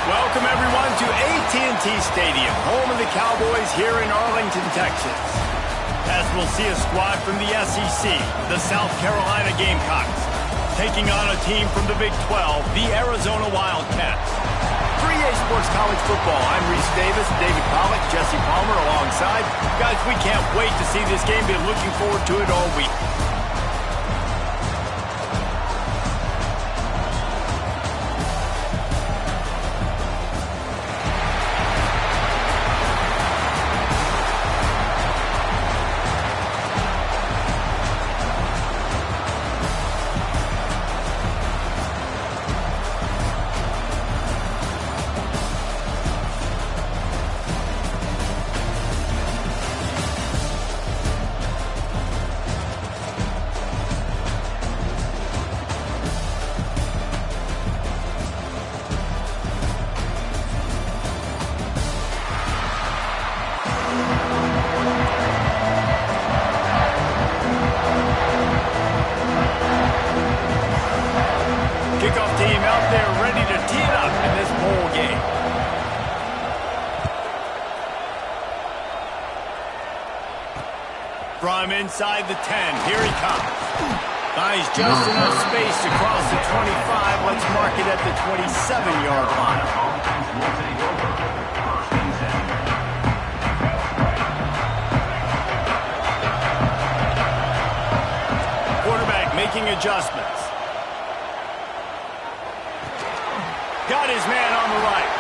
Welcome, everyone, to AT&T Stadium, home of the Cowboys here in Arlington, Texas. As we'll see a squad from the SEC, the South Carolina Gamecocks, taking on a team from the Big 12, the Arizona Wildcats. 3A Sports College Football, I'm Reese Davis, David Pollack, Jesse Palmer alongside. Guys, we can't wait to see this game. Been looking forward to it all week. Kickoff team out there ready to tee it up in this bowl game. From inside the 10, here he comes. Finds just enough space to cross the 25. Let's mark it at the 27-yard line. Quarterback making adjustments. Got his man on the right.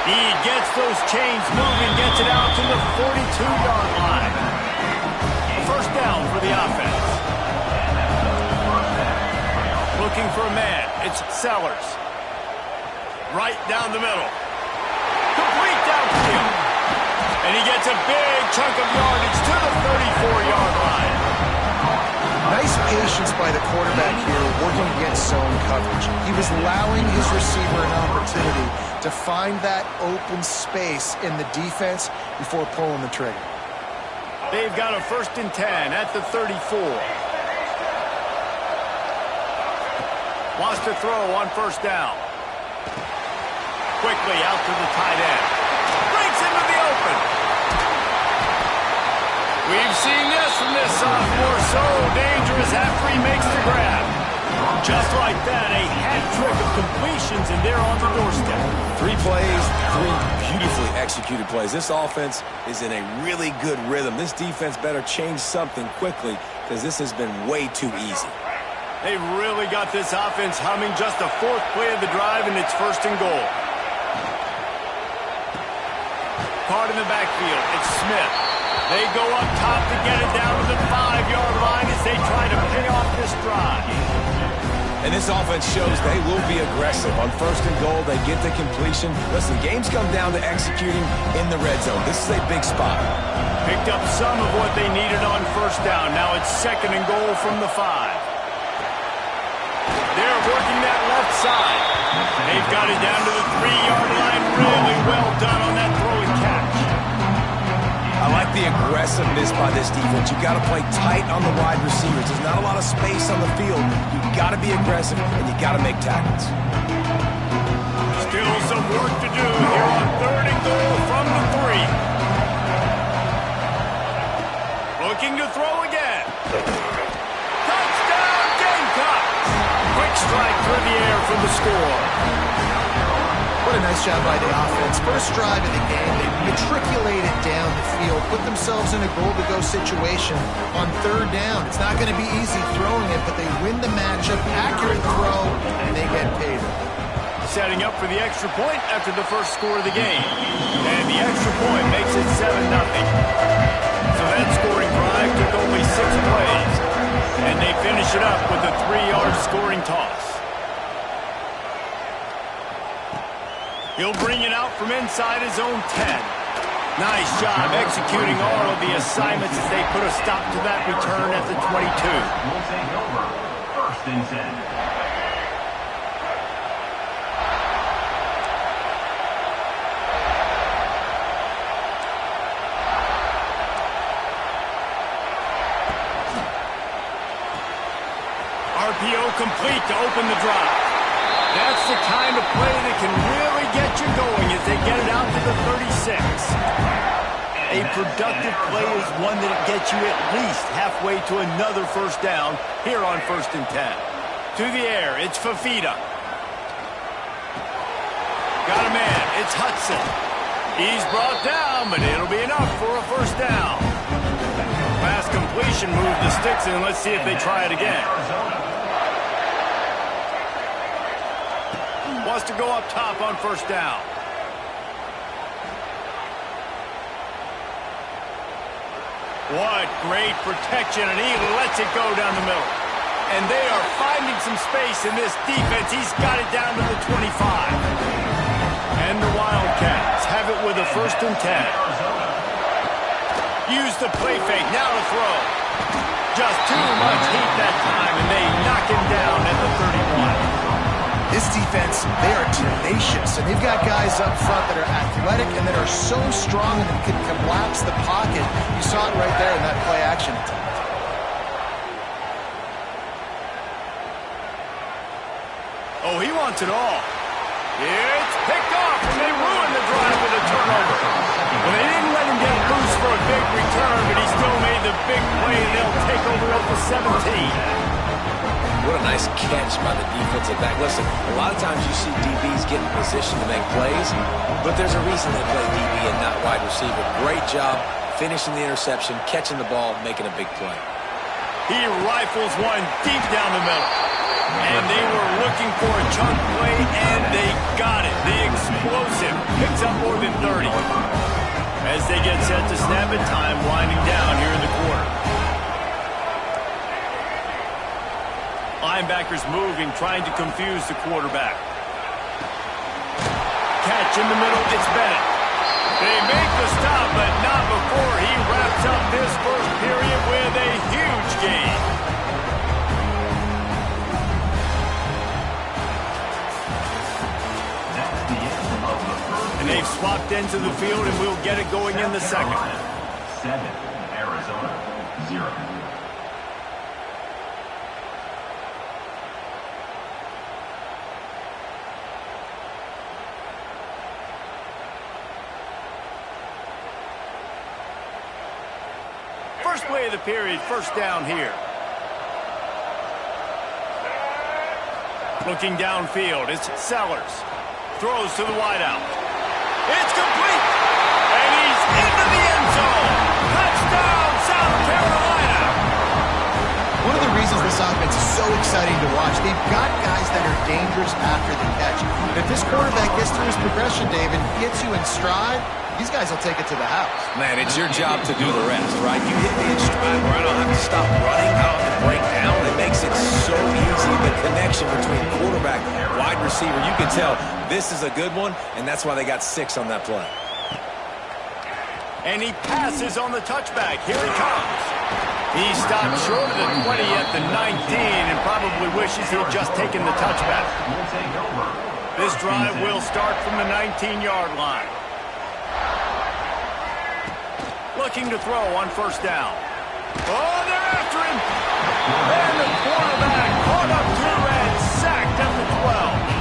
He gets those chains moving, gets it out to the 42-yard line. First down for the offense. Looking for a man. It's Sellers. Right down the middle. Complete downfield. And he gets a big chunk of yardage to the 34-yard line. Nice patience by the quarterback here, working against zone coverage. He was allowing his receiver an opportunity to find that open space in the defense before pulling the trigger. They've got a 1st and 10 at the 34. Wants to throw on 1st down. Quickly out to the tight end. Breaks into the open. We've seen this from this sophomore. So dangerous after he makes the grab. Just like that, a hat trick of completions, and they're on the doorstep. 3 plays, 3 beautifully executed plays. This offense is in a really good rhythm. This defense better change something quickly because this has been way too easy. They've really got this offense humming. Just the 4th play of the drive, and it's 1st and goal. Card in the backfield. It's Smith. They go up top to get it down to the 5-yard line as they try to pay off this drive. And this offense shows they will be aggressive. On 1st and goal, they get the completion. Listen, games come down to executing in the red zone. This is a big spot. Picked up some of what they needed on 1st down. Now it's 2nd and goal from the 5. They're working that left side. They've got it down to the 3-yard line. Really well done on that throw and catch. I like the aggressiveness by this defense. You've got to play tight on the wide receivers. There's not a lot of space on the field. You've got to be aggressive, and you've got to make tackles. Still some work to do here on 3rd and goal from the 3. Looking to throw again. Touchdown, Gamecocks! Quick strike through the air for the score. What a nice job by the offense. First drive of the game, they matriculated down the field, put themselves in a goal-to-go situation on third down. It's not going to be easy throwing it, but they win the matchup, accurate throw, and they get paid. Setting up for the extra point after the first score of the game. And the extra point makes it 7-0. So that scoring drive took only 6 plays. And they finish it up with a 3-yard scoring toss. He'll bring it out from inside his own 10. Nice job executing all of the assignments as they put a stop to that return at the 22. We'll take over. First and 10. RPO complete to open the drive. That's the kind of play that can really get you going as they get it out to the 36. A productive play is one that gets you at least halfway to another first down here on 1st and 10. To the air, it's Fafita. Got a man, it's Hudson. He's brought down, but it'll be enough for a first down. Pass completion moved the sticks in. Let's see if they try it again. Wants to go up top on first down. What great protection, and he lets it go down the middle. And they are finding some space in this defense. He's got it down to the 25. And the Wildcats have it with a 1st and 10. Use the play fake, now to throw. Just too much heat that time, and they knock him down at the 31. This defense, they are tenacious, and they've got guys up front that are athletic and that are so strong and can collapse the pocket. You saw it right there in that play action attempt. Oh, he wants it all. It's picked off, and they ruined the drive with a turnover. Well, they didn't let him get loose for a big return, but he still made the big play, and they'll take over at the 17. What a nice catch by the defensive back. Listen, a lot of times you see DBs get in position to make plays, but there's a reason they play DB and not wide receiver. Great job finishing the interception, catching the ball, making a big play. He rifles one deep down the middle. And they were looking for a chunk play, and they got it. The explosive picks up more than 30. As they get set to snap it, time winding down here in the quarter. Linebackers moving, trying to confuse the quarterback. Catch in the middle, it's Bennett. They make the stop, but not before he wraps up this first period with a huge gain. And they've swapped into the field, and we'll get it going in the second. 7, Arizona 0. First play of the period, first down here. Looking downfield, it's Sellers. Throws to the wideout. It's complete! And he's into the end zone! Touchdown, South Carolina! One of the reasons this offense is so exciting to watch, they've got guys that are dangerous after the catch. But if this quarterback gets through his progression, David, gets you in stride, these guys will take it to the house. Man, it's your job to do the rest, right? You hit me in stride where I don't have to stop running, I don't have to break down. It makes it so easy. The connection between quarterback and wide receiver, you can tell this is a good one, and that's why they got 6 on that play. And he passes on the touchback. Here he comes. He stopped short of the 20 at the 19 and probably wishes he had just taken the touchback. This drive will start from the 19-yard line. Looking to throw on first down. Oh, they're after him. And the quarterback caught up to and sacked at the 12.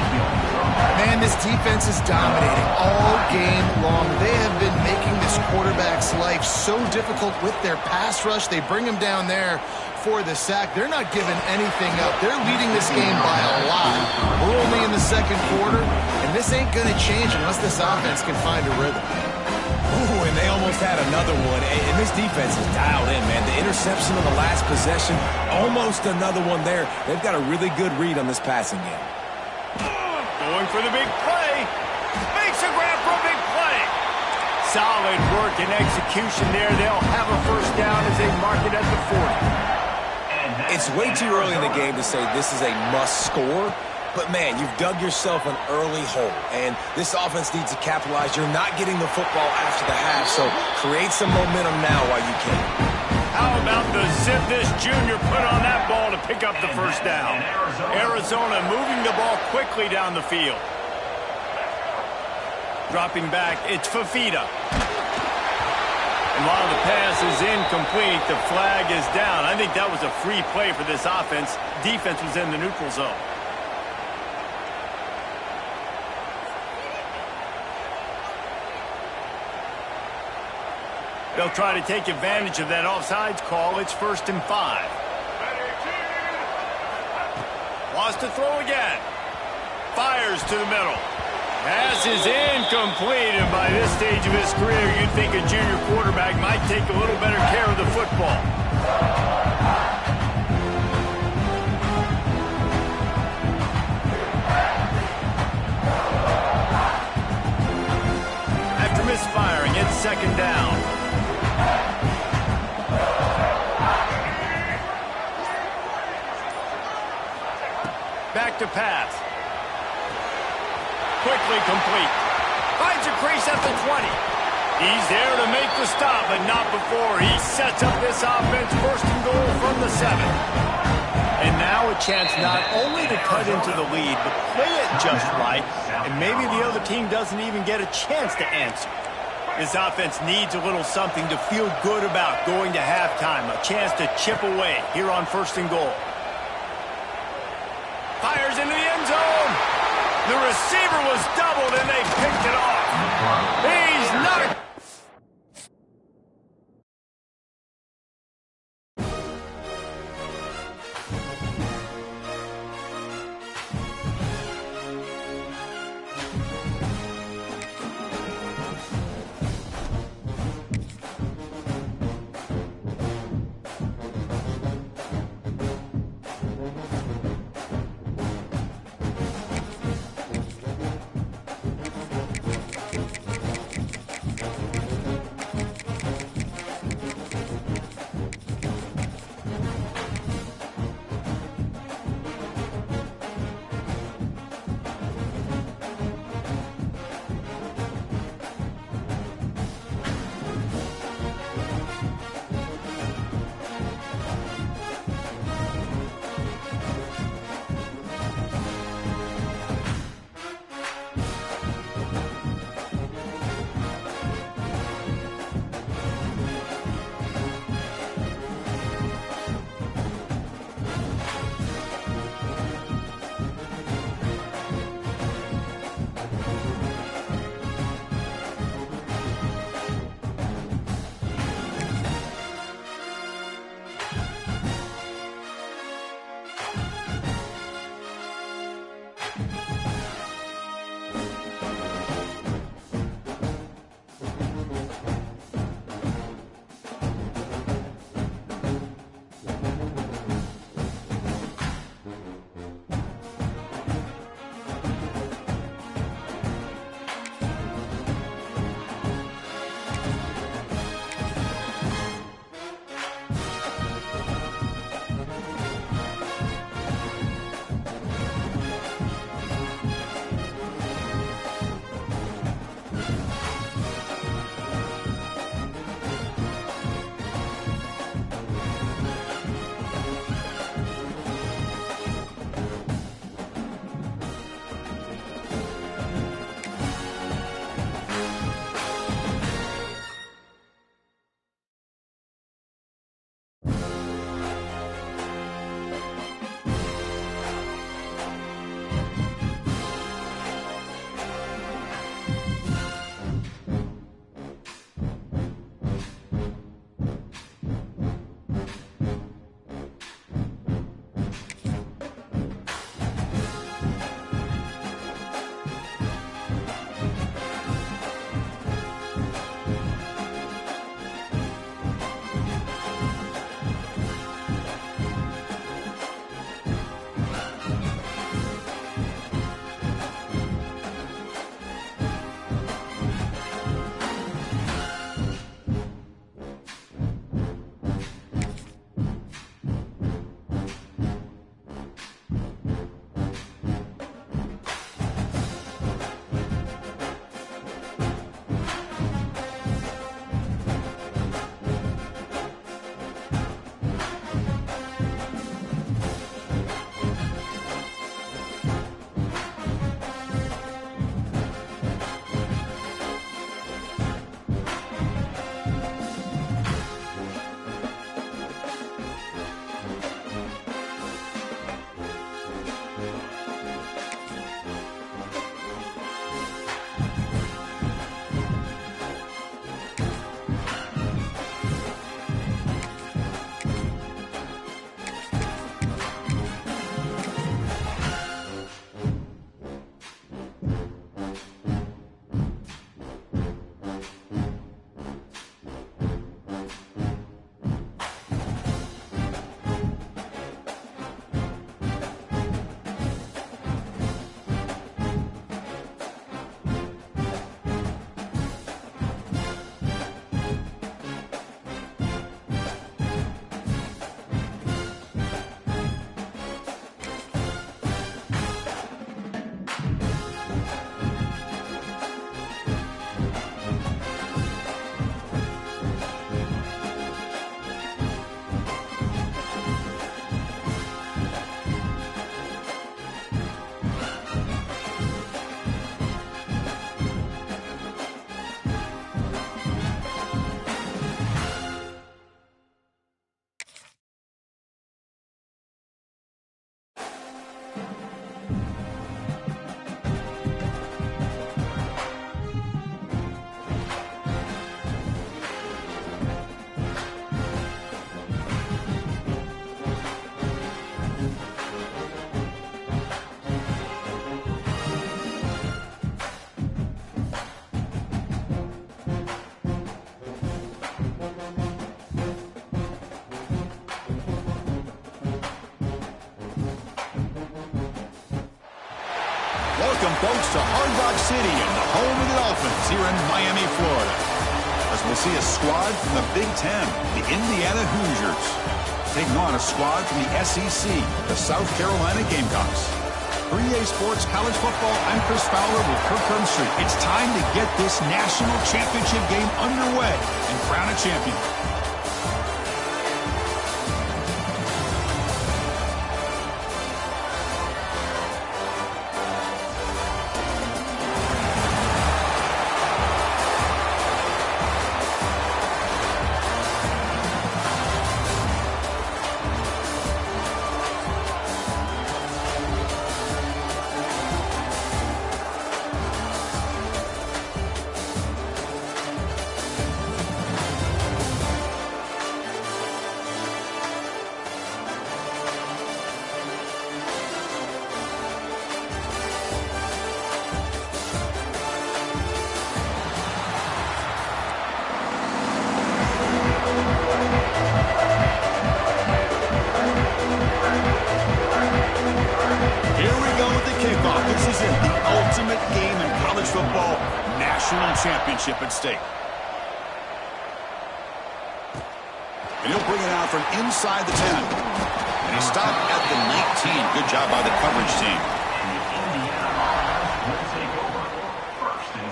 Man, this defense is dominating all game long. They have been making this quarterback's life so difficult with their pass rush. They bring him down there for the sack. They're not giving anything up. They're leading this game by a lot. We're only in the second quarter, and this ain't going to change unless this offense can find a rhythm. Ooh, and they almost had another one, and this defense is dialed in, man. The interception on the last possession, almost another one there. They've got a really good read on this passing game. Going for the big play. Makes a grab for a big play. Solid work and execution there. They'll have a first down as they mark it at the 40. It's way too early in the game to say this is a must score. But, man, you've dug yourself an early hole, and this offense needs to capitalize. You're not getting the football after the half, so create some momentum now while you can. How about the zip this junior put on that ball to pick up the first down? Arizona moving the ball quickly down the field. Dropping back, it's Fafita. And while the pass is incomplete, the flag is down. I think that was a free play for this offense. Defense was in the neutral zone. They'll try to take advantage of that offsides call. It's 1st and 5. Wants to throw again. Fires to the middle. Pass is incomplete, and by this stage of his career, you'd think a junior quarterback might take a little better care of the football. After misfiring, it's 2nd down. Back to pass. Quickly complete. Finds a crease at the 20. He's there to make the stop, but not before he sets up this offense. 1st and goal from the 7. And now a chance not only to cut into the lead, but play it just right, and maybe the other team doesn't even get a chance to answer. This offense needs a little something to feel good about going to halftime. A chance to chip away here on 1st and goal. Fires into the end zone. The receiver was doubled, and they picked it off. He's not... welcome folks to Hard Rock City and the home of the Dolphins here in Miami, Florida. As we'll see a squad from the Big Ten, the Indiana Hoosiers, taking on a squad from the SEC, the South Carolina Gamecocks. For EA Sports College Football, I'm Chris Fowler with Kirk Herbstreit. It's time to get this national championship game underway and crown a champion. Championship at stake. And he'll bring it out from inside the 10. And he stopped at the 19. Good job by the coverage team. And the Indiana offense will take over. First and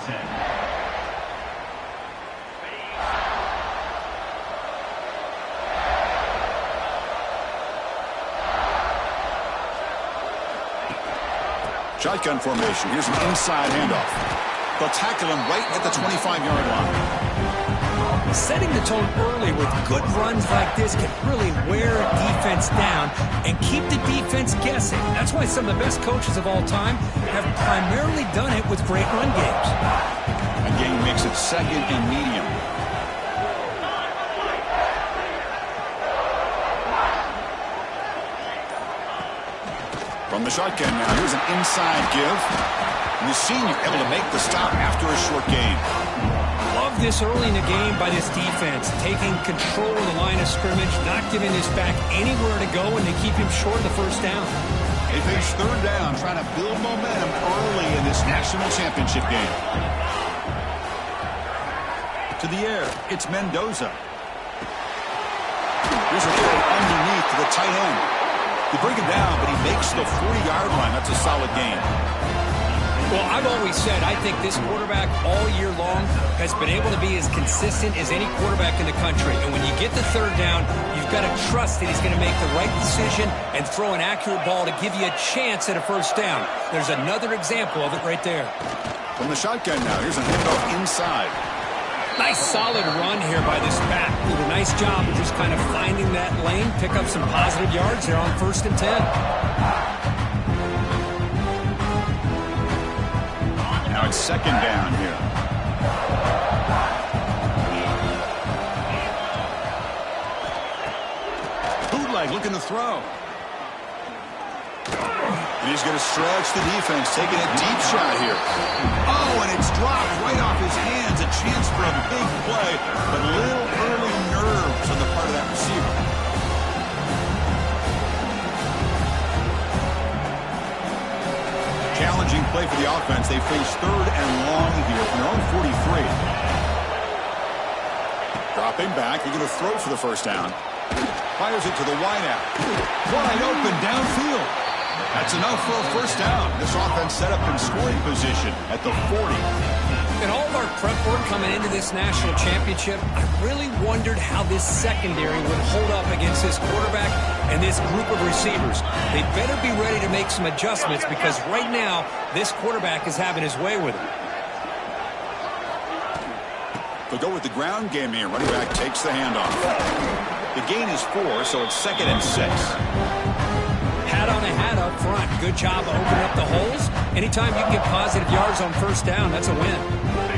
10. Shotgun formation. Here's an inside handoff. They'll tackle him right at the 25-yard line. Setting the tone early with good runs like this can really wear a defense down and keep the defense guessing. That's why some of the best coaches of all time have primarily done it with great run games. A game makes it second and medium. From the shotgun now, here's an inside give. And the senior able to make the stop after a short gain. Love this early in the game by this defense, taking control of the line of scrimmage, not giving this back anywhere to go, and they keep him short of the first down. They face third down, trying to build momentum early in this national championship game. To the air, it's Mendoza. Here's a throw underneath to the tight end. They bring him down, but he makes the 40-yard line. That's a solid gain. Well, I've always said I think this quarterback all year long has been able to be as consistent as any quarterback in the country. And when you get the third down, you've got to trust that he's going to make the right decision and throw an accurate ball to give you a chance at a first down. There's another example of it right there. From the shotgun now, here's a handoff inside. Nice solid run here by this back. Did a nice job of just kind of finding that lane, pick up some positive yards there on first and 10. Now it's second down here. Bootleg looking to throw. And he's going to stretch the defense, taking a deep shot here. Oh, and it's dropped right off his hands. A chance for a big play, but a little early nerves on the part of that receiver. Challenging play for the offense. They face third and long here from their own 43. Dropping back. They're going to throw for the first down. Fires it to the wideout. Wide open downfield. That's enough for a first down. This offense set up in scoring position at the 40. In all of our prep work coming into this national championship, I really wondered how this secondary would hold up against this quarterback and this group of receivers. They better be ready to make some adjustments because right now, this quarterback is having his way with him. They'll go with the ground game here. Running back takes the handoff. The gain is 4, so it's second and 6. Hat on a hat up front. Good job of opening up the holes. Anytime you can get positive yards on first down, that's a win.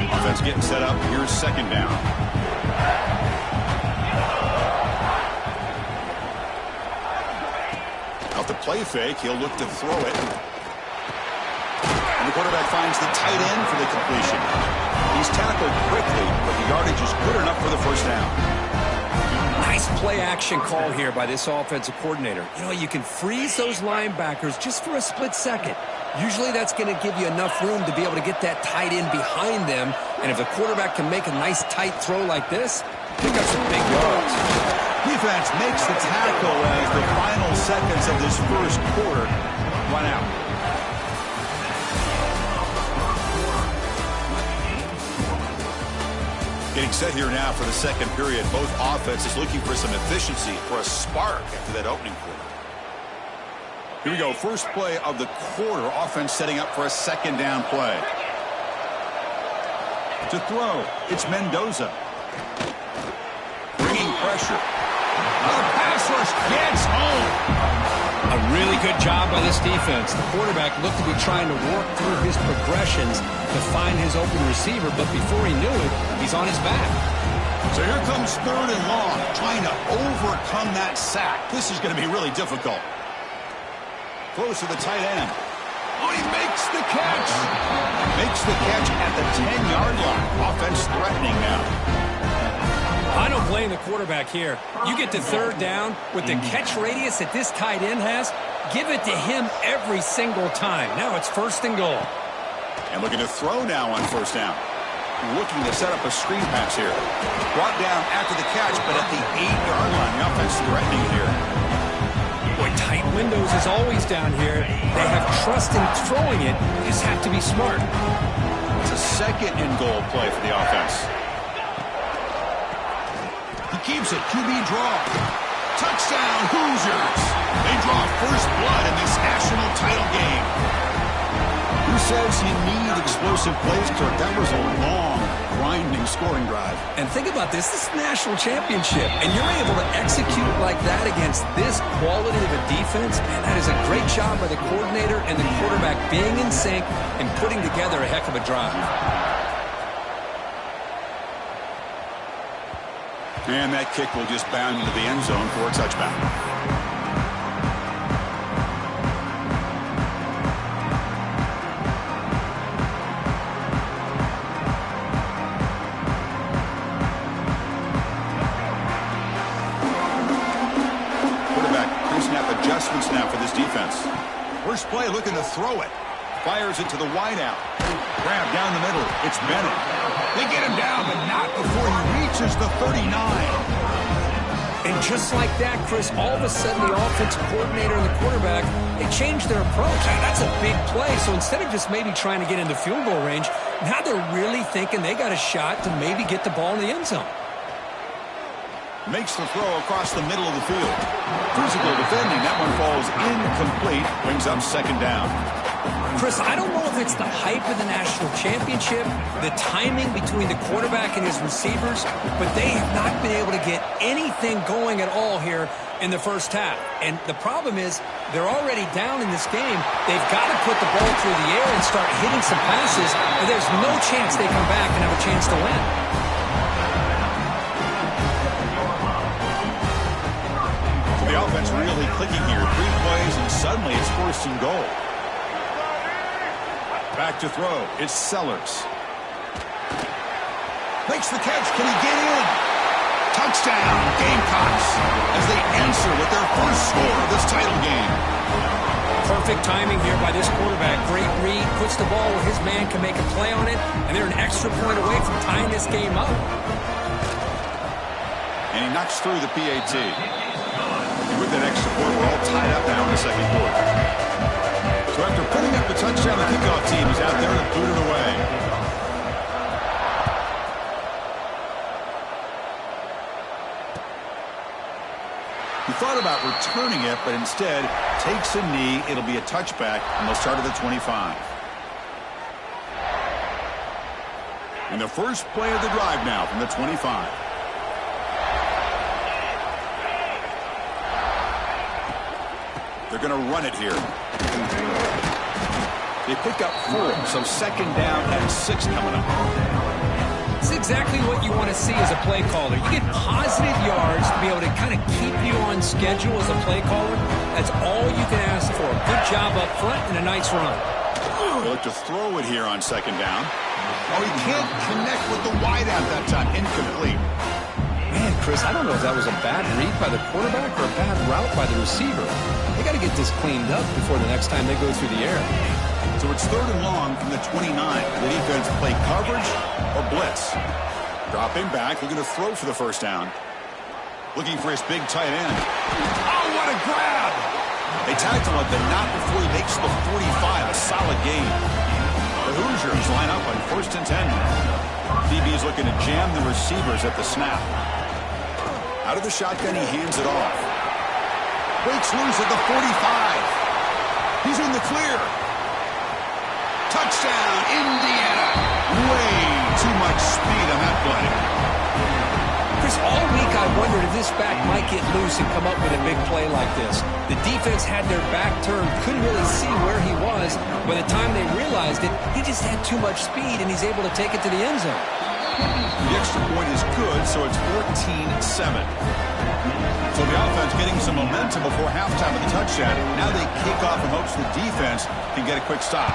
Offense getting set up. Here's second down. Out the play fake. He'll look to throw it. And the quarterback finds the tight end for the completion. He's tackled quickly, but the yardage is good enough for the first down. I Nice play action call here by this offensive coordinator. You know, you can freeze those linebackers just for a split second. Usually that's going to give you enough room to be able to get that tight end behind them. And if the quarterback can make a nice tight throw like this, pick up some big yards. Defense makes the tackle as the final seconds of this first quarter run out. Getting set here now for the second period. Both offenses looking for some efficiency, for a spark after that opening quarter. Here we go. First play of the quarter. Offense setting up for a second down play. To throw, it's Mendoza. Bringing pressure. The pass rush gets home. A really good job by this defense. The quarterback looked to be trying to work through his progressions to find his open receiver, but before he knew it, he's on his back. So here comes third and long, trying to overcome that sack. This is going to be really difficult. Close to the tight end. Oh, he makes the catch. Makes the catch at the 10-yard line. Offense threatening now. I don't blame the quarterback here. You get to third down with the catch radius that this tight end has, give it to him every single time. Now it's first and goal. And looking to throw now on first down. Looking to set up a screen pass here. Brought down after the catch, but at the 8-yard line. The offense threatening here. Boy, tight windows is always down here. They have trust in throwing it. You just have to be smart. It's a second and goal play for the offense. He keeps it. QB draw. Touchdown, Hoosiers. They draw first blood in this national title game. Who says you need explosive plays, Kirk? That was a long, grinding scoring drive. And think about this. This is a national championship, and you're able to execute like that against this quality of a defense. Man, that is a great job by the coordinator and the quarterback being in sync and putting together a heck of a drive. And that kick will just bound into the end zone for a touchback. Quarterback pre-snap adjustments now for this defense. First play looking to throw it. Fires it to the wideout. Grab down the middle. It's Bennett. They get him down, but not before he reaches the 39. And just like that, Chris, all of a sudden the offensive coordinator and the quarterback, they changed their approach. That's a big play. So instead of just maybe trying to get in the field goal range, now they're really thinking they got a shot to maybe get the ball in the end zone. Makes the throw across the middle of the field. Physical defending. That one falls incomplete. Brings up second down. Chris, I don't know if it's the hype of the national championship, the timing between the quarterback and his receivers, but they have not been able to get anything going at all here in the first half. And the problem is they're already down in this game. They've got to put the ball through the air and start hitting some passes, or there's no chance they come back and have a chance to win. So the offense really clicking here. 3 plays, and suddenly it's first and goal. Back to throw. It's Sellers. Makes the catch. Can he get in? Touchdown, Gamecocks, as they answer with their first score of this title game. Perfect timing here by this quarterback. Great read. Puts the ball where his man can make a play on it, and they're an extra point away from tying this game up. And he knocks through the PAT. And with that extra point, we're all tied up now in the second quarter. So after putting up the touchdown, the kickoff team is out there to boot it away. He thought about returning it, but instead takes a knee. It'll be a touchback, and they'll start at the 25. And the first play of the drive now from the 25. They're going to run it here. They pick up 4, so second down and 6 coming up. It's exactly what you want to see as a play caller. You get positive yards to be able to kind of keep you on schedule as a play caller. That's all you can ask for. Good job up front and a nice run. They look to throw it here on second down. Oh, he can't connect with the wideout that time. Incomplete. Man, Chris, I don't know if that was a bad read by the quarterback or a bad route by the receiver. They got to get this cleaned up before the next time they go through the air. So it's 3rd and long from the 29. The defense play coverage or blitz. Dropping back, looking to throw for the first down. Looking for his big tight end. Oh, what a grab! They tagged him but not before he makes the 45. A solid gain. The Hoosiers line up on 1st and 10. CFB is looking to jam the receivers at the snap. Out of the shotgun, he hands it off. Breaks loose at the 45. He's in the clear. Touchdown, Indiana. Way too much speed on that play. Chris, all week I wondered if this back might get loose and come up with a big play like this. The defense had their back turned, couldn't really see where he was. By the time they realized it, he just had too much speed, and he's able to take it to the end zone. The extra point is good, so it's 14-7. So the offense getting some momentum before halftime with the touchdown. Now they kick off in hopes the defense can get a quick stop.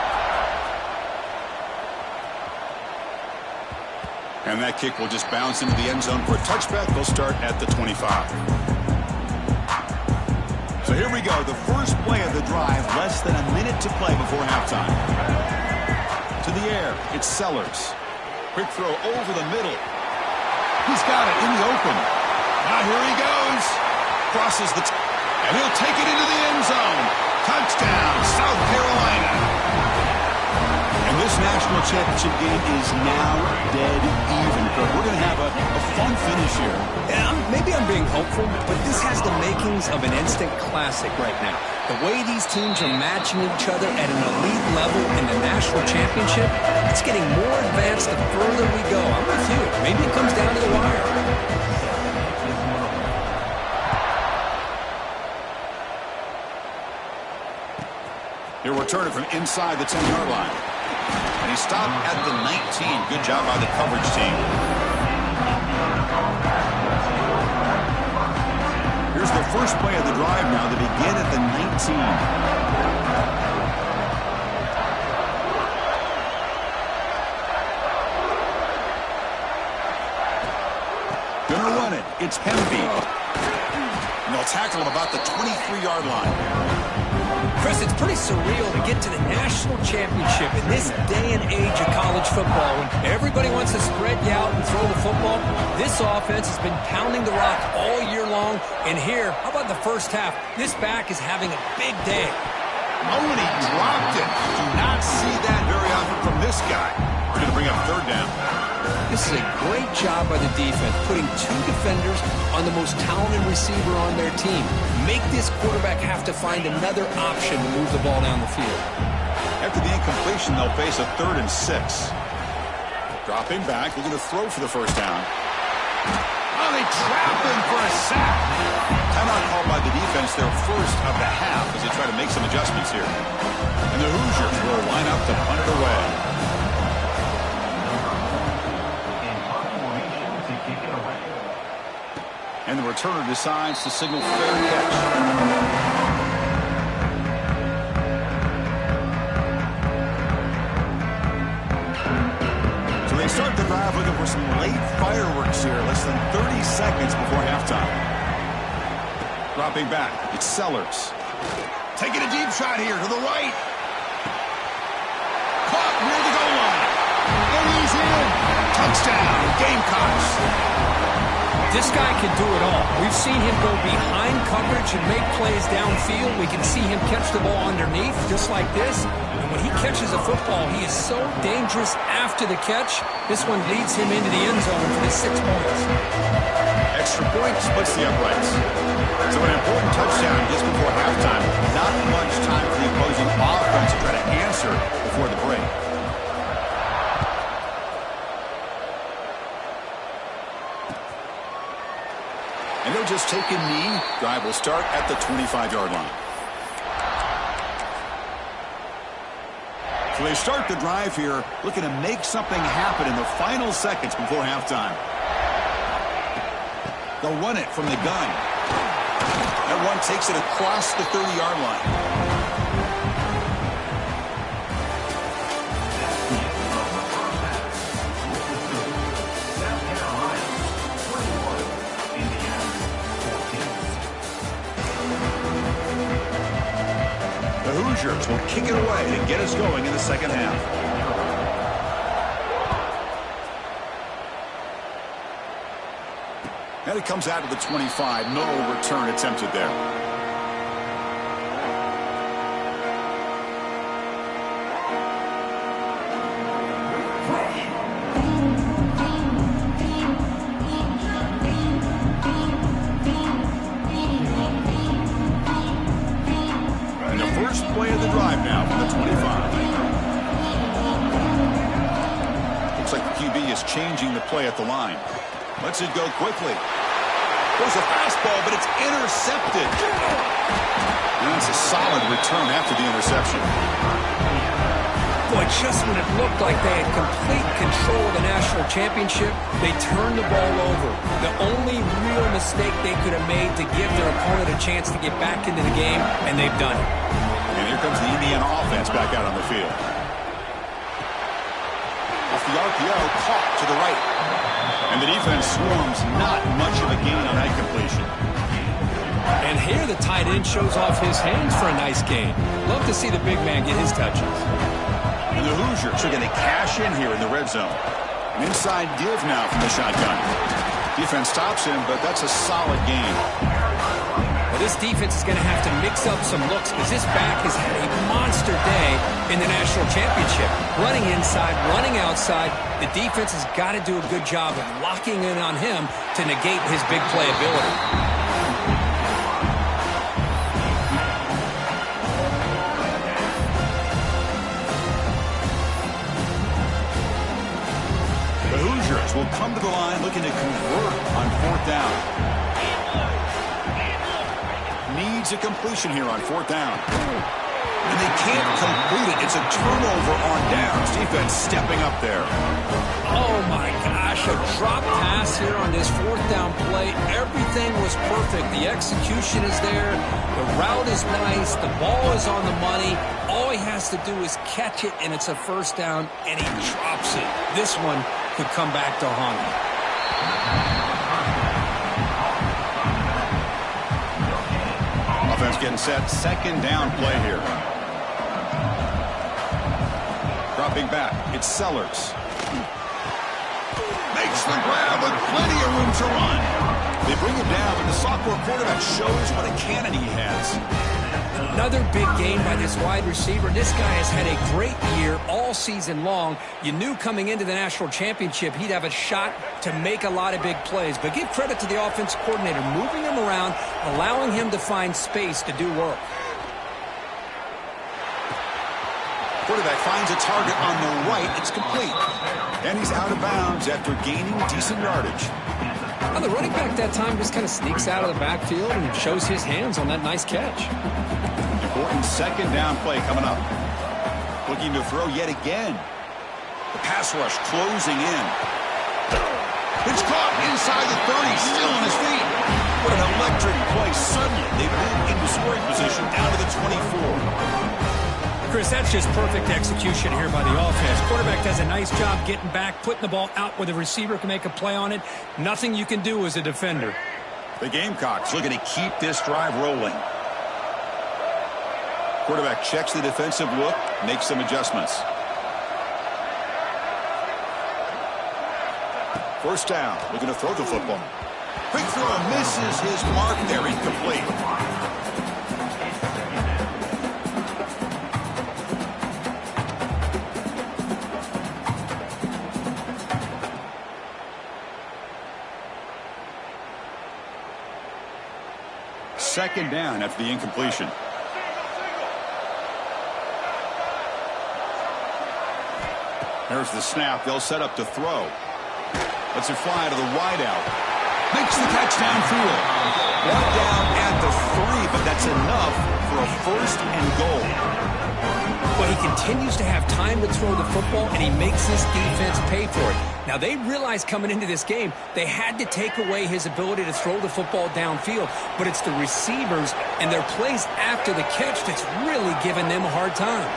And that kick will just bounce into the end zone for a touchback. They'll start at the 25. So here we go. The first play of the drive. Less than a minute to play before halftime. To the air. It's Sellers. Quick throw over the middle. He's got it in the open. Now here he goes. Crosses the and he'll take it into the end zone. Touchdown, South Carolina. And this national championship game is now dead even. We're going to have a fun finish here. Yeah, maybe I'm being hopeful, but this has the makings of an instant classic right now. The way these teams are matching each other at an elite level in the national championship, it's getting more advanced the further we go. I'm with you. Maybe it comes down to the wire. He'll return it from inside the 10-yard line. And he stopped at the 19. Good job by the coverage team. Here's the first play of the drive now. They begin at the 19. Gonna run it. It's Hemby. And they'll tackle him about the 23-yard line. Chris, it's pretty surreal to get to the national championship in this day and age of college football when everybody wants to spread you out and throw the football. This offense has been pounding the rock all year long. And here, how about the first half? This back is having a big day. Oh, and he dropped it. Do not see that very often from this guy. Going to bring up 3rd down. This is a great job by the defense, putting 2 defenders on the most talented receiver on their team. Make this quarterback have to find another option to move the ball down the field. After the incompletion, they'll face a 3rd and 6. Dropping back, looking to throw for the first down. Oh, they trap him for a sack. Timeout called by the defense, their first of the half, as they try to make some adjustments here. And the Hoosiers will line up to punt it away. And the returner decides to signal fair catch. So they start the drive looking for some late fireworks here. Less than 30 seconds before halftime. Dropping back. It's Sellers. Taking a deep shot here to the right. Caught near the goal line. And he's in. Touchdown. Gamecocks. This guy can do it all. We've seen him go behind coverage and make plays downfield. We can see him catch the ball underneath, just like this. And when he catches a football, he is so dangerous after the catch. This one leads him into the end zone for the 6 points. Extra point splits the uprights. So an important touchdown just before halftime. Not much time for the opposing offense to try to answer before the break. And they'll just take a knee. Drive will start at the 25-yard line. So they start the drive here, looking to make something happen in the final seconds before halftime. They'll run it from the gun. That one takes it across the 30-yard line. The Hoosiers will kick it away to get us going in the second half. And it comes out to the 25. No return attempted there. And the first play of the drive now from the 25. Looks like the QB is changing the play at the line. Lets it go quickly. Goes a fastball, but it's intercepted. And that's a solid return after the interception. Boy, just when it looked like they had complete control of the national championship, they turned the ball over. The only real mistake they could have made to give their opponent a chance to get back into the game, and they've done it. And here comes the Indiana offense back out on the field. Off the RPO, caught to the right. And the defense swarms, not much of a gain on that completion. And here the tight end shows off his hands for a nice gain. Love to see the big man get his touches. And the Hoosiers are going to cash in here in the red zone. An inside div now from the shotgun. Defense stops him, but that's a solid gain. Well, this defense is going to have to mix up some looks because this back has had a monster day in the national championship. Running inside, running outside. The defense has got to do a good job of locking in on him to negate his big play ability. The Hoosiers will come to the line looking to convert on fourth down. Needs a completion here on fourth down. And they can't complete it. It's a turnover on downs. Defense stepping up there. Oh, my gosh. A drop pass here on this fourth down play. Everything was perfect. The execution is there. The route is nice. The ball is on the money. All he has to do is catch it, and it's a first down, and he drops it. This one could come back to haunt him. Offense getting set. Second down play here. Dropping back. It's Sellers. Makes the grab with plenty of room to run. They bring it down, but the sophomore quarterback shows what a cannon he has. Another big game by this wide receiver. This guy has had a great year all season long. You knew coming into the national championship he'd have a shot to make a lot of big plays. But give credit to the offense coordinator, moving him around, allowing him to find space to do work. Quarterback finds a target on the right. It's complete. And he's out of bounds after gaining decent yardage. Well, the running back that time just kind of sneaks out of the backfield and shows his hands on that nice catch. Important second down play coming up. Looking to throw yet again. The pass rush closing in. It's caught inside the 30, still on his feet. What an electric play. Suddenly, they move into scoring position down to the 24. Chris, that's just perfect execution here by the offense. Quarterback does a nice job getting back, putting the ball out where the receiver can make a play on it. Nothing you can do as a defender. The Gamecocks looking to keep this drive rolling. Quarterback checks the defensive look, makes some adjustments. First down, looking to throw the football. Quick throw, misses his mark there, incomplete. Second down after the incompletion. There's the snap. They'll set up to throw. Lets it fly to the wideout. Makes the catch downfield. Brought down at the 3, but that's enough for a first and goal. But he continues to have time to throw the football, and he makes his defense pay for it. Now, they realized coming into this game they had to take away his ability to throw the football downfield, but it's the receivers and their plays after the catch that's really giving them a hard time.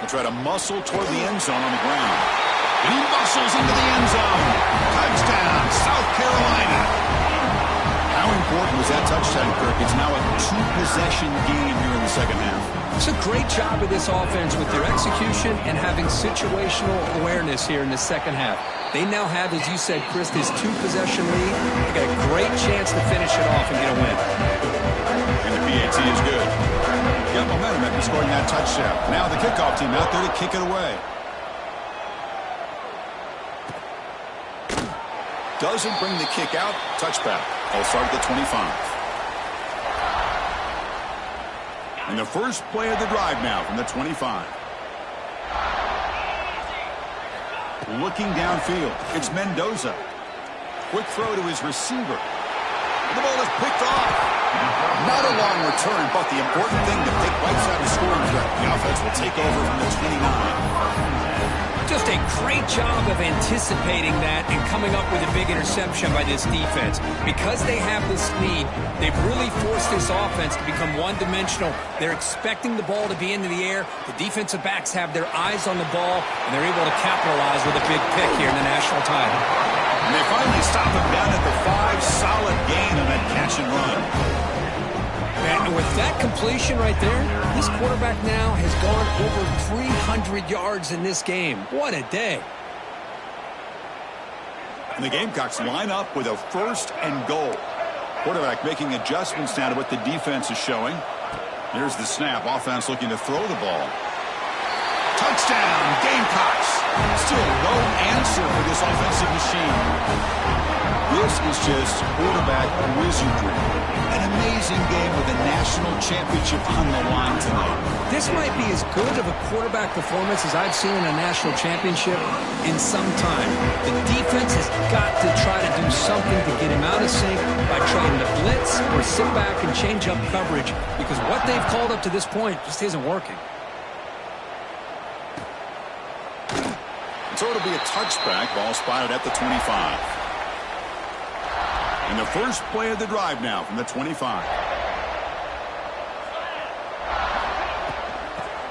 He'll try to muscle toward the end zone on the ground. And he muscles into the end zone. Touchdown, South Carolina. How important was that touchdown, Kirk? It's now a two-possession game here in the second half. It's a great job of this offense with their execution and having situational awareness here in the second half. They now have, as you said, Chris, this two-possession lead. They got a great chance to finish it off and get a win. And the PAT is good. Got momentum after scoring that touchdown. Now the kickoff team out there to kick it away. Doesn't bring the kick out. Touchback. They'll start at the 25. And the first play of the drive now from the 25. Looking downfield. It's Mendoza. Quick throw to his receiver. The ball is picked off. Not a long return, but the important thing to take right side of the scoring threat. The offense will take over from the 29. Just a great job of anticipating that and coming up with a big interception by this defense. Because they have this lead, they've really forced this offense to become one-dimensional. They're expecting the ball to be into the air. The defensive backs have their eyes on the ball, and they're able to capitalize with a big pick here in the national title. And they finally stop him down at the 5. Solid gain on that catch and run. And with that completion right there, this quarterback now has gone over 300 yards in this game. What a day. And the Gamecocks line up with a 1st and goal. Quarterback making adjustments now to what the defense is showing. Here's the snap. Offense looking to throw the ball. Touchdown, Gamecocks. Still no answer for this offensive machine. This is just quarterback wizardry. An amazing game with a national championship on the line tonight. This might be as good of a quarterback performance as I've seen in a national championship in some time. The defense has got to try to do something to get him out of sync by trying to blitz or sit back and change up coverage, because what they've called up to this point just isn't working. So it'll be a touchback. Ball spotted at the 25. And the first play of the drive now from the 25.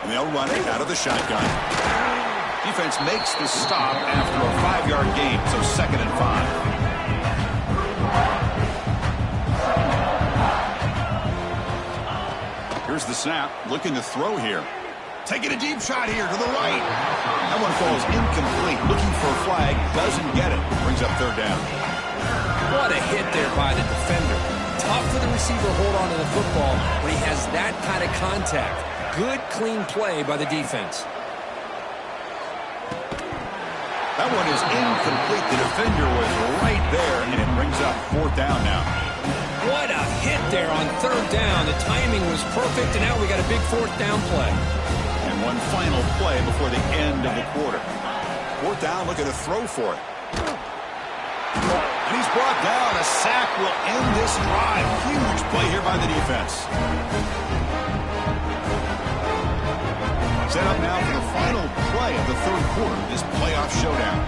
And they'll run it out of the shotgun. Defense makes the stop after a 5-yard gain, so 2nd and 5. Here's the snap. Looking to throw here. Taking a deep shot here to the right. That one falls incomplete. Looking for a flag. Doesn't get it. Brings up 3rd down. What a hit there by the defender. Tough for the receiver to hold on to the football when he has that kind of contact. Good, clean play by the defense. That one is incomplete. The defender was right there, and it brings up 4th down now. What a hit there on 3rd down. The timing was perfect, and now we got a big 4th down play. And one final play before the end of the quarter. 4th down, looking to throw for it. And he's brought down. A sack will end this drive. Huge play here by the defense. Set up now for the final play of the 3rd quarter, this playoff showdown.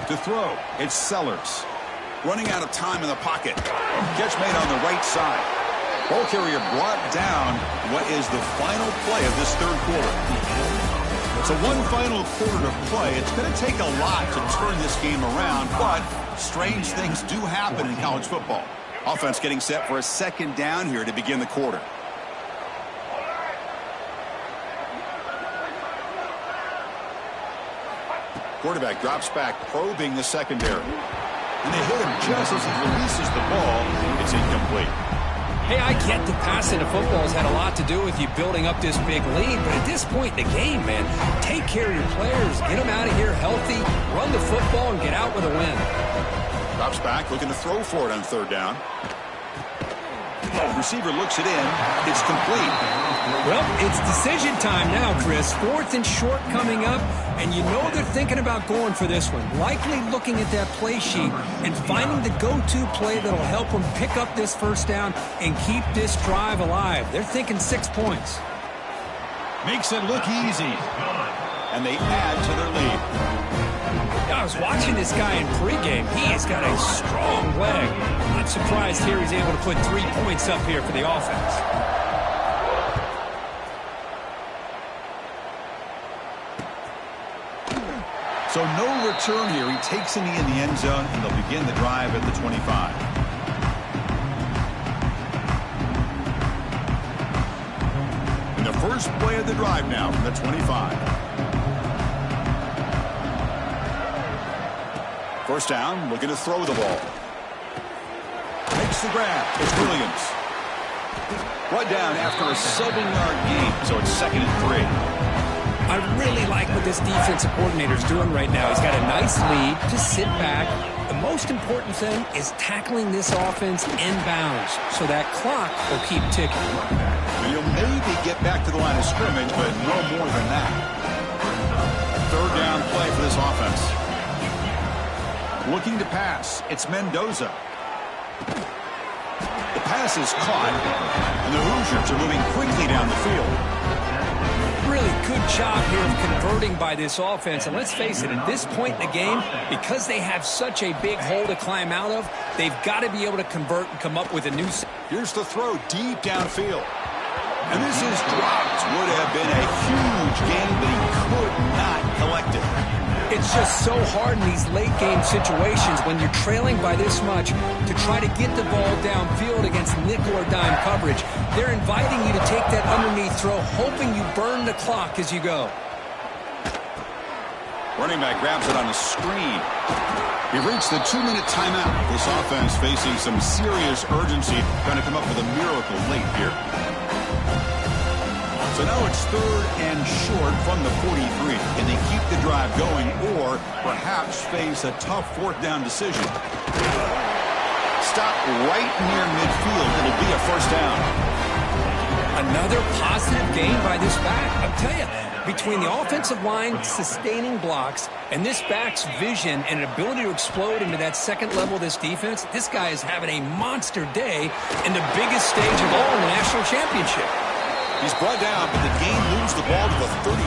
To throw, it's Sellers. Running out of time in the pocket. Catch made on the right side. Ball carrier brought down. What is the final play of this 3rd quarter? So one final quarter to play. It's going to take a lot to turn this game around, but strange things do happen in college football. Offense getting set for a 2nd down here to begin the quarter. Quarterback drops back, probing the secondary. And they hit him just as he releases the ball. It's incomplete. Hey, I get the passing of football has had a lot to do with you building up this big lead, but at this point in the game, man, take care of your players, get them out of here healthy, run the football, and get out with a win. Drops back, looking to throw for it on 3rd down. Receiver looks it in. It's complete. Well, it's decision time now, Chris. 4th and short coming up, and you know they're thinking about going for this one. Likely looking at that play sheet and finding the go-to play that'll help them pick up this 1st down and keep this drive alive. They're thinking 6 points. Makes it look easy. And they add to their lead. Yeah, I was watching this guy in pregame. He has got a strong leg. I'm not surprised here he's able to put 3 points up here for the offense. So no return here. He takes a knee in the end zone, and they'll begin the drive at the 25. And the first play of the drive now from the 25. First down, looking to throw the ball. Makes the grab. It's Williams. Brought down after a 7-yard gain, so it's 2nd and 3. I really like what this defensive coordinator is doing right now. He's got a nice lead. Just sit back. The most important thing is tackling this offense inbounds so that clock will keep ticking. You'll maybe get back to the line of scrimmage, but no more than that. 3rd down play for this offense. Looking to pass. It's Mendoza. The pass is caught, and the Hoosiers are moving quickly down the field. Really good job here of converting by this offense. And let's face it, at this point in the game, because they have such a big hole to climb out of, they've got to be able to convert and come up with a new... Here's the throw deep downfield. And this is dropped. Would have been a huge gain, but he could not collect it. It's just so hard in these late-game situations when you're trailing by this much to try to get the ball downfield against nickel or dime coverage. They're inviting you to take that underneath throw, hoping you burn the clock as you go. Running back grabs it on the screen. He reached the 2-minute timeout. This offense facing some serious urgency, trying to come up with a miracle late here. So now it's 3rd and short from the 43. Can they keep the drive going or perhaps face a tough 4th down decision? Stop right near midfield. It'll be a 1st down. Another positive gain by this back. I'll tell you, between the offensive line sustaining blocks and this back's vision and ability to explode into that 2nd level of this defense, this guy is having a monster day in the biggest stage of all in the national championship. He's brought down, but the game moves the ball to the 39.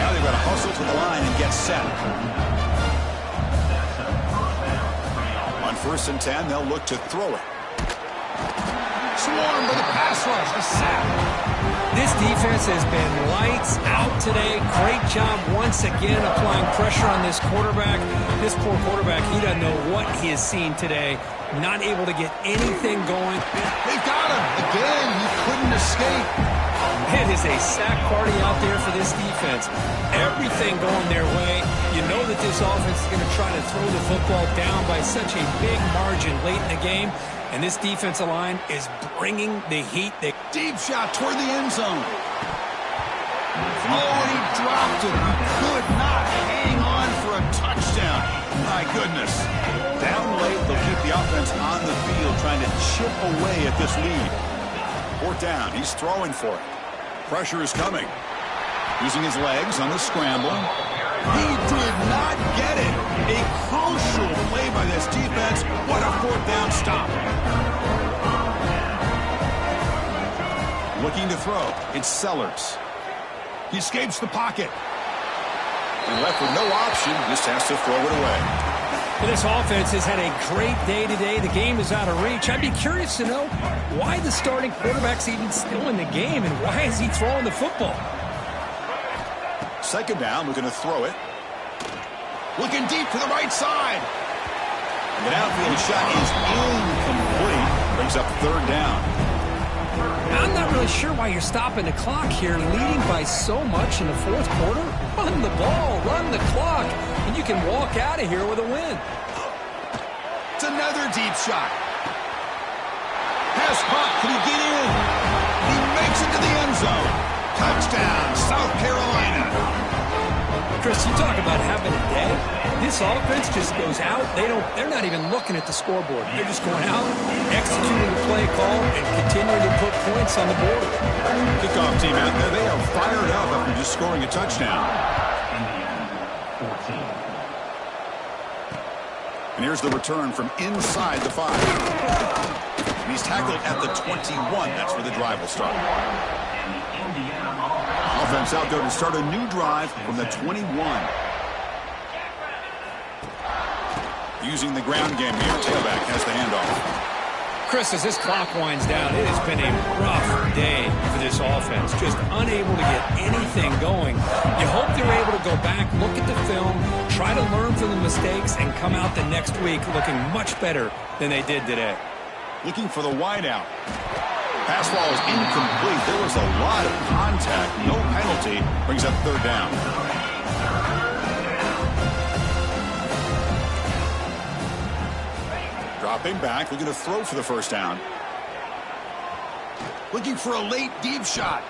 Now they've got to hustle to the line and get set. On 1st and 10, they'll look to throw it. Swarmed by the pass rush. A sack. This defense has been lights out today. Great job once again applying pressure on this quarterback. This poor quarterback, he doesn't know what he has seen today. Not able to get anything going. They've got him. Again, he couldn't escape. It is a sack party out there for this defense. Everything going their way. You know that this offense is going to try to throw the football down by such a big margin late in the game. And this defensive line is bringing the heat. Deep shot toward the end zone. Oh, he dropped it. He could not hang on for a touchdown. My goodness. Down late, they'll keep the offense on the field trying to chip away at this lead. 4th down. He's throwing for it. Pressure is coming. Using his legs on the scramble. He did not get it. A crucial play by this defense. What a 4th down stop. Looking to throw. It's Sellers. He escapes the pocket. And left with no option. Just has to throw it away. Well, this offense has had a great day today. The game is out of reach. I'd be curious to know why the starting quarterback's even still in the game and why is he throwing the football? 2nd down, looking to throw it. Looking deep to the right side. The downfield shot is incomplete. Brings up 3rd down. I'm not really sure why you're stopping the clock here, leading by so much in the 4th quarter. Run the ball, run the clock, and you can walk out of here with a win. It's another deep shot. Pass caught. Can he get in? He makes it to the end zone. Touchdown, South Carolina. Chris, you talk about having a day. This offense just goes out. They're not even looking at the scoreboard. They're just going out, executing the play call, and continuing to put points on the board. Kickoff team out there. They are fired up after just scoring a touchdown. And here's the return from inside the 5. And he's tackled at the 21. That's where the drive will start. Offense out there to start a new drive from the 21. using the ground game here. Tailback has the handoff. Chris, as this clock winds down, it has been a rough day for this offense. Just unable to get anything going. You hope they're able to go back, look at the film, try to learn from the mistakes, and come out the next week looking much better than they did today. Looking for the wide out. Pass ball is incomplete. There was a lot of contact. No penalty. Brings up third down. Dropping back, looking to throw for the first down. Looking for a late deep shot.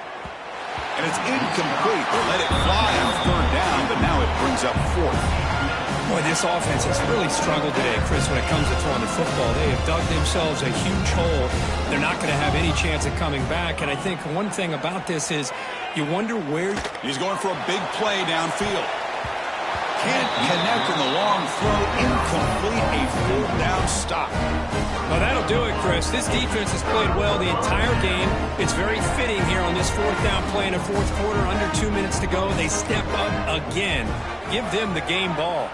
And it's incomplete. They let it fly on third down, but now it brings up fourth. Boy, this offense has really struggled today, Chris, when it comes to throwing the football. They have dug themselves a huge hole. They're not going to have any chance of coming back. And I think one thing about this is you wonder where... He's going for a big play downfield. Can't connect in the long throw. Incomplete. A full down stop. Well, that'll do it, Chris. This defense has played well the entire game. It's very fitting here on this fourth down play in the fourth quarter. Under 2 minutes to go. They step up again. Give them the game ball.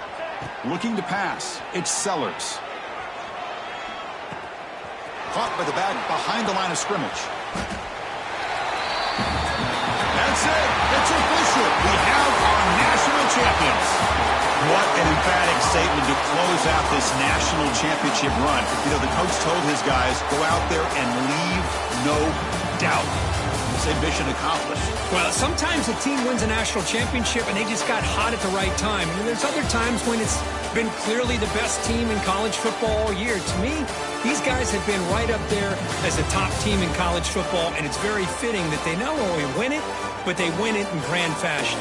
Looking to pass. It's Sellers. Caught by the back behind the line of scrimmage. That's it. It's official. We have our national champions. What an emphatic statement to close out this national championship run. You know, the coach told his guys, go out there and leave no doubt. Say mission accomplished. Well, sometimes a team wins a national championship and they just got hot at the right time. And there's other times when it's been clearly the best team in college football all year. To me, these guys have been right up there as the top team in college football, and it's very fitting that they not only win it, but they win it in grand fashion.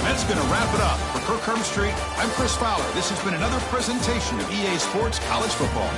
That's going to wrap it up. For Kirk Street, I'm Chris Fowler. This has been another presentation of EA Sports College Football.